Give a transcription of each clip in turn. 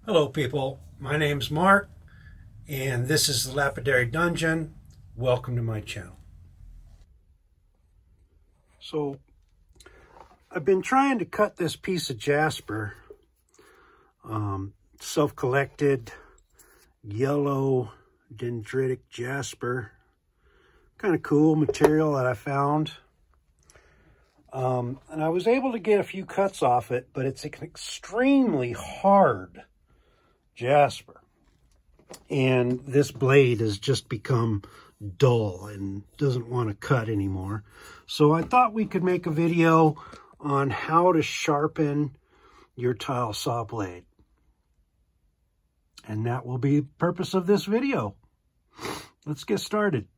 Hello people, my name's Mark and this is the Lapidary Dungeon. Welcome to my channel. So I've been trying to cut this piece of jasper, self-collected yellow dendritic jasper, kind of cool material that I found. And I was able to get a few cuts off it, but it's an extremely hard jasper. And this blade has just become dull and doesn't want to cut anymore. So I thought we could make a video on how to sharpen your tile saw blade. And that will be the purpose of this video. Let's get started.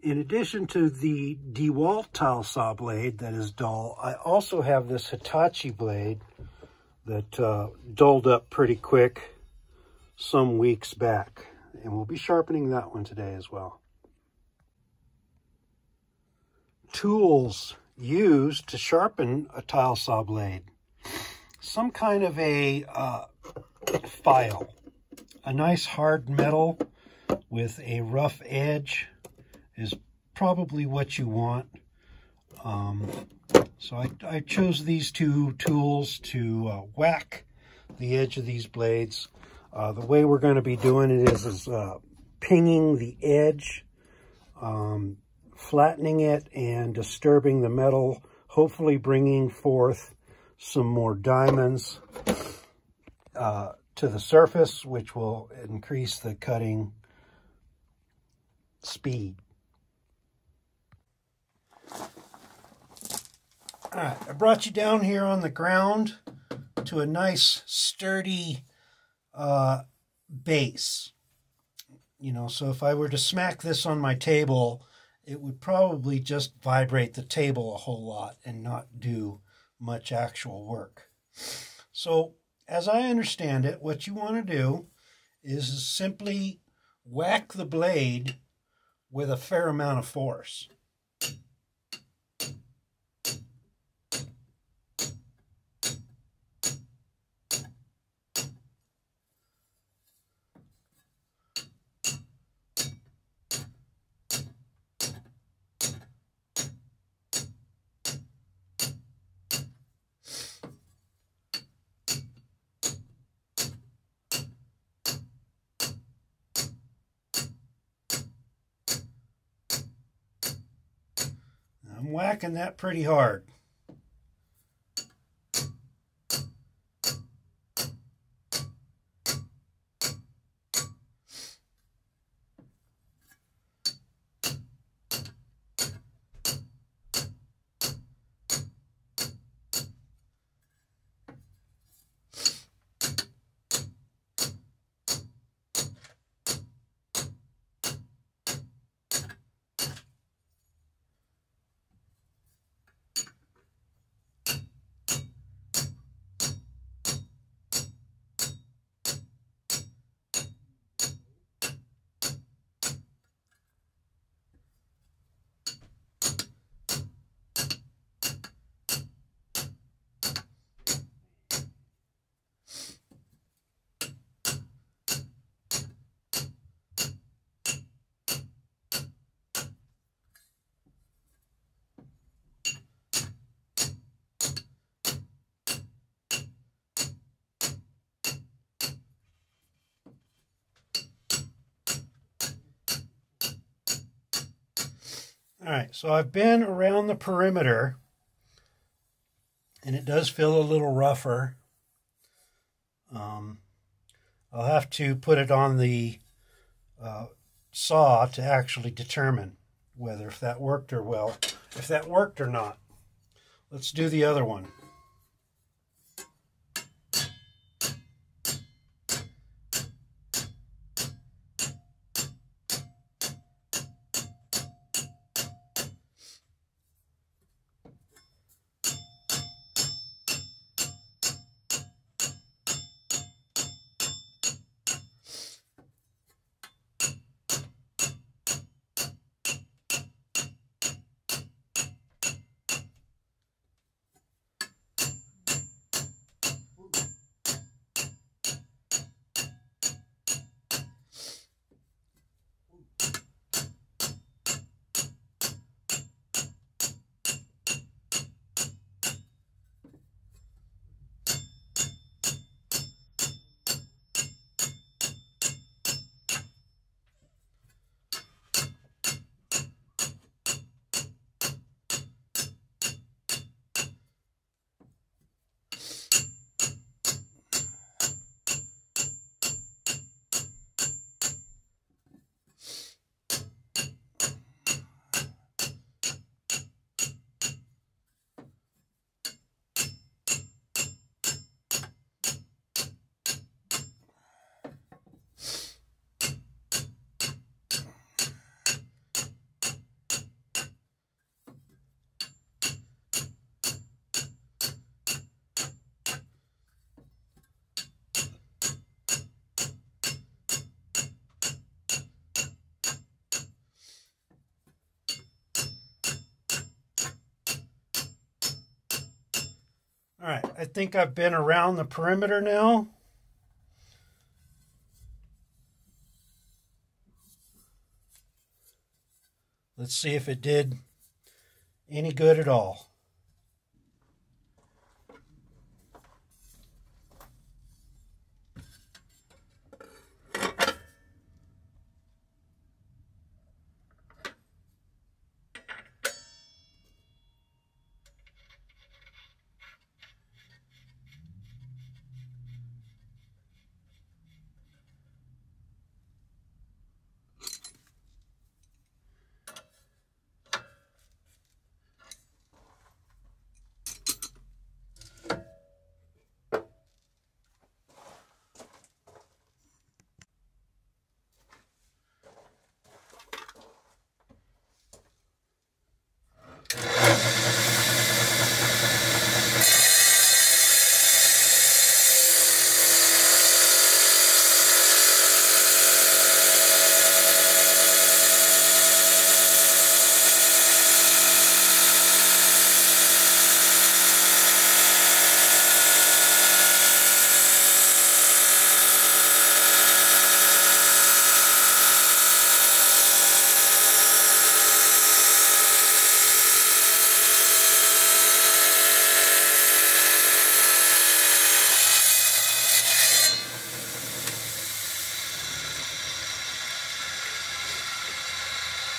In addition to the DeWalt tile saw blade that is dull, I also have this Hitachi blade that dulled up pretty quick some weeks back. And we'll be sharpening that one today as well. Tools used to sharpen a tile saw blade. Some kind of a file. A nice hard metal with a rough edge is probably what you want. So I chose these two tools to whack the edge of these blades. The way we're going to be doing it is pinging the edge, flattening it, and disturbing the metal, hopefully bringing forth some more diamonds to the surface, which will increase the cutting speed. All right, I brought you down here on the ground to a nice sturdy base. You know, so if I were to smack this on my table, it would probably just vibrate the table a whole lot and not do much actual work. So as I understand it, what you want to do is simply whack the blade with a fair amount of force. I'm whacking that pretty hard. All right, so I've been around the perimeter and it does feel a little rougher. I'll have to put it on the saw to actually determine whether if that worked or not. Let's do the other one. All right, I think I've been around the perimeter now. Let's see if it did any good at all.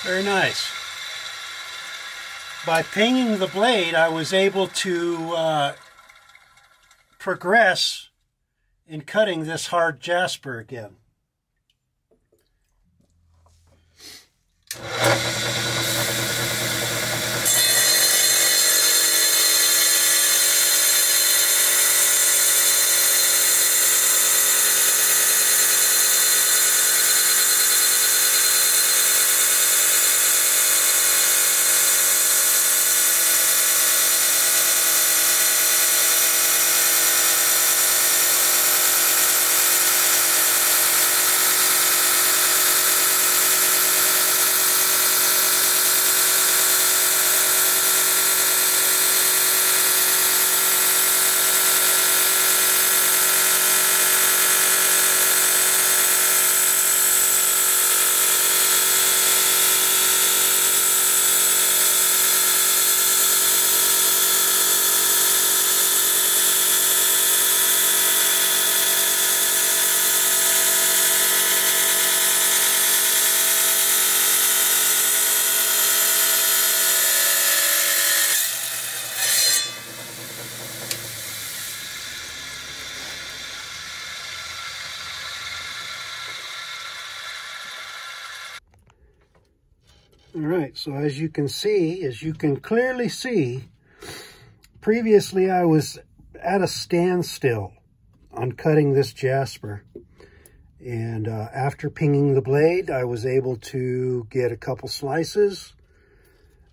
Very nice. By pinging the blade, I was able to progress in cutting this hard jasper again. All right, so as you can clearly see, previously I was at a standstill on cutting this jasper. And after pinging the blade, I was able to get a couple slices.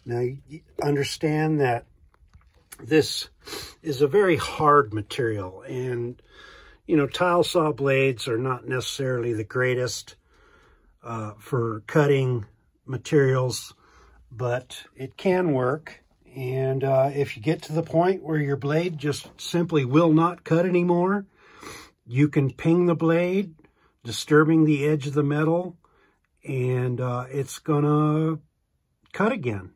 Now, you understand that this is a very hard material. And, you know, tile saw blades are not necessarily the greatest for cutting materials, but it can work. And if you get to the point where your blade just simply will not cut anymore, you can ping the blade, disturbing the edge of the metal, and it's gonna cut again.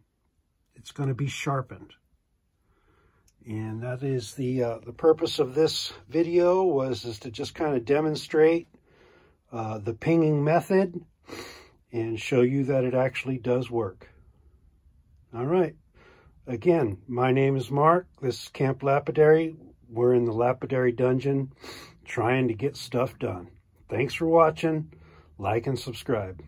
It's gonna be sharpened. And that is the purpose of this video, is to just kind of demonstrate the pinging method and show you that it actually does work. All right. Again, my name is Mark. This is Camp Lapidary. We're in the Lapidary Dungeon trying to get stuff done. Thanks for watching. Like and subscribe.